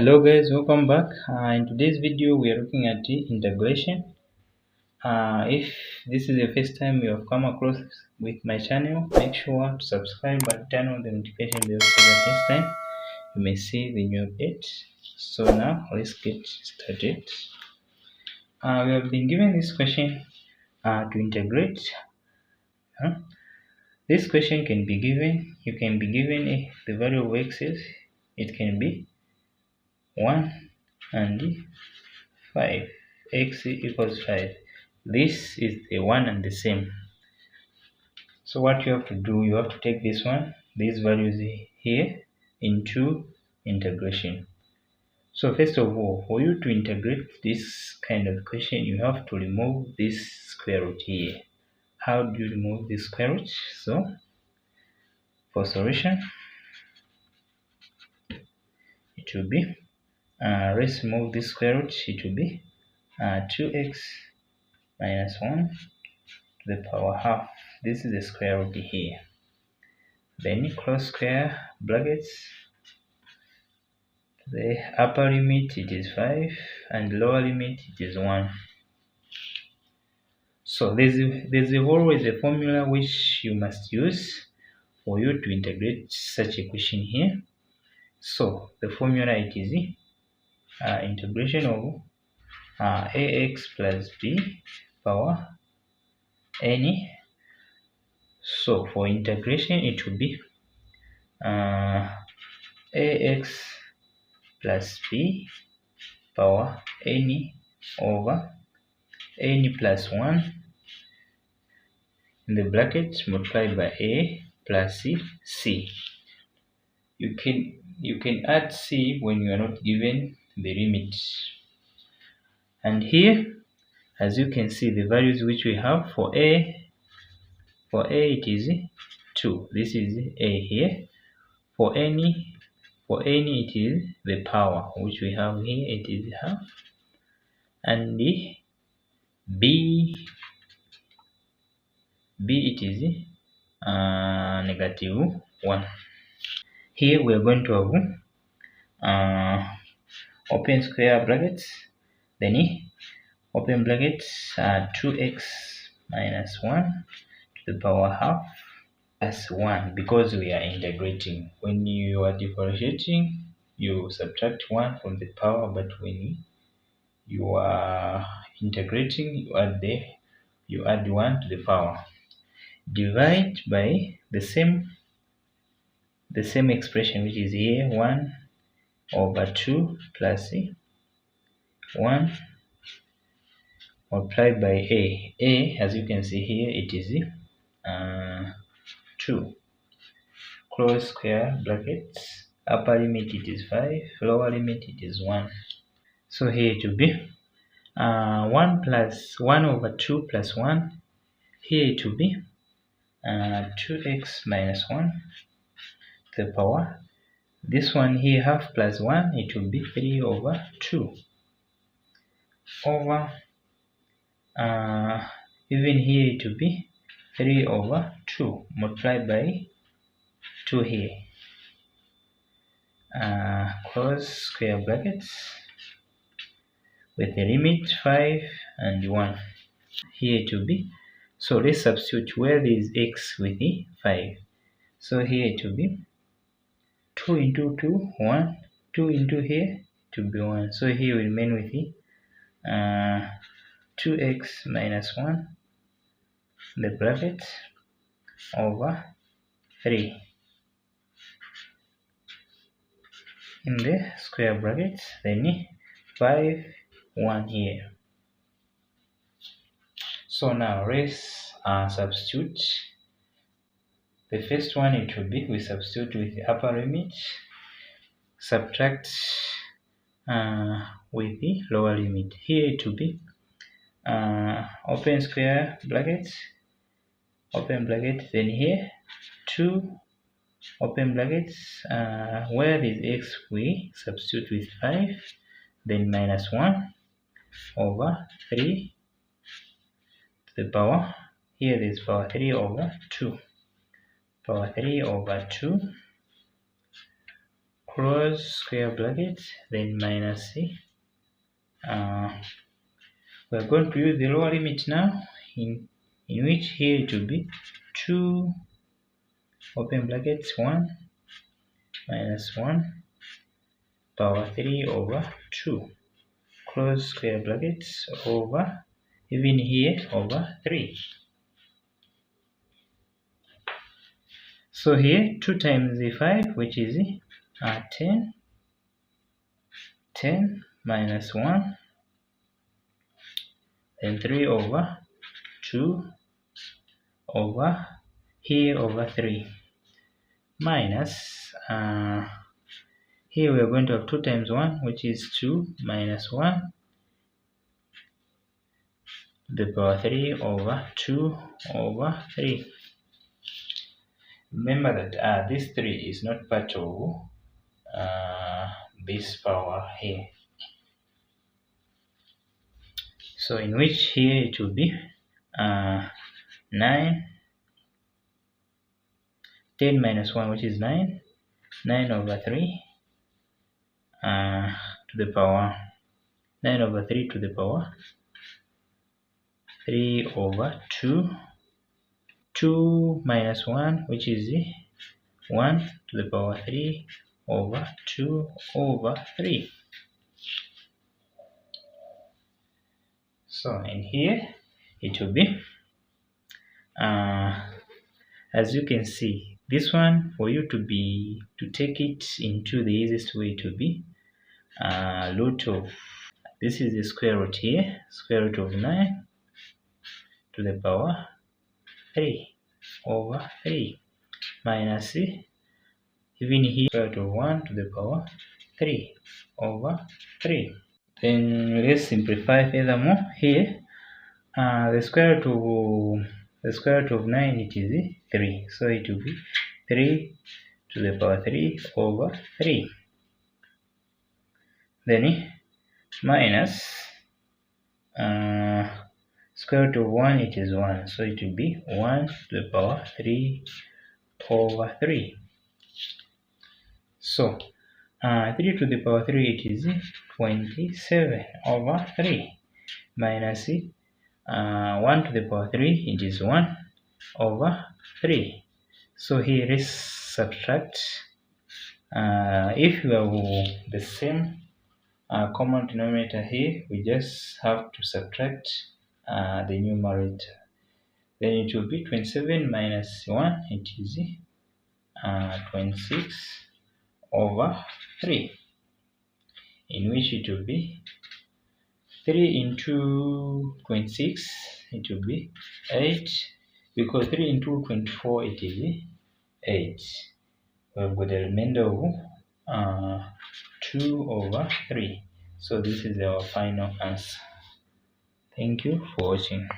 Hello guys, welcome back. In today's video we are looking at the integration. If this is the first time you have come across with my channel, make sure to subscribe and turn on the notification bell so that next time you may see the new update. So now let's get started. We have been given this question to integrate. This question can be given, you can be given the value of x's, it can be 1 and 5, x equals 5. This is the one and the same. So what you have to do, you have to take this one, these values here, into integration. So first of all, for you to integrate this kind of question, you have to remove this square root here. How do you remove this square root? So for solution, it will be, let's remove this square root, it will be 2x minus 1 to the power half. This is the square root here. Then close square brackets. The upper limit it is 5 and lower limit it is 1. So there's always a formula which you must use for you to integrate such a question here. So the formula it is integration of ax plus b power n. So for integration it will be ax plus b power n over n plus 1 in the brackets multiplied by a plus c. You can add c when you are not given the limit. And here, as you can see, the values which we have for a it is 2. This is a here. For n it is the power which we have here, it is half. And the b it is negative 1. Here we are going to have open square brackets, then open brackets 2x minus 1 to the power half plus 1, because we are integrating. When you are differentiating, you subtract 1 from the power, but when you are integrating, you add 1 to the power. Divide by the same expression which is here, 1 over 2 plus 1 multiplied by a. As you can see here, it is 2. Close square brackets, upper limit it is 5, lower limit it is 1. So here it will be 1 plus 1 over 2 plus 1. Here it will be 2x minus 1 to the power. This one here, half plus 1, it will be 3 over 2 over even here it will be 3 over 2 multiplied by 2 here. Close square brackets with the limit 5 and 1. Here it will be, so let's substitute where there is x with the 5. So here it will be 2 into 2, 1, 2 into here to be 1. So here we remain with the 2x minus 1 the bracket over 3 in the square brackets, then 5, 1 here. So now let's substitute. The first one it will be, we substitute with the upper limit, subtract with the lower limit. Here it will be open square brackets, open bracket, then here 2 open brackets, where there is x we substitute with 5, then minus 1 over 3 to the power, here there is power 3 over 2, power 3 over 2, close square bracket, then minus c. We're going to use the lower limit now, in which here it will be 2 open brackets 1 minus 1 power 3 over 2 close square brackets over, even here, over 3. So here 2 times the 5, which is 10, 10 minus 1, then 3 over 2 over here over 3 minus here we are going to have 2 times 1, which is 2 minus 1 to the power 3 over 2 over 3. Remember that this 3 is not part of this power here. So in which here it will be 9, 10 minus 1, which is 9, 9 over 3 to the power 9 over 3 to the power 3 over 2, 2 minus 1, which is 1 to the power 3 over 2 over 3. So in here it will be as you can see, this one, for you to take it into the easiest way, to be root of, this is the square root here, square root of 9 to the power 3 over 3 minus even here square root of 1 to the power 3 over 3. Then let's simplify furthermore. Here the square root of 9, it is 3, so it will be 3 to the power 3 over 3. Then minus square root of 1, it is 1, so it will be 1 to the power 3 over 3. So 3 to the power 3, it is 27 over 3 minus 1 to the power 3, it is 1 over 3. So here let's subtract. If you have the same common denominator here, we just have to subtract the numerator. Then it will be 27 minus 1, it is 26 over 3, in which it will be 3 into 26, it will be 8, because 3 into 24, it is 8. We've got a remainder of 2 over 3. So this is our final answer. Thank you for watching.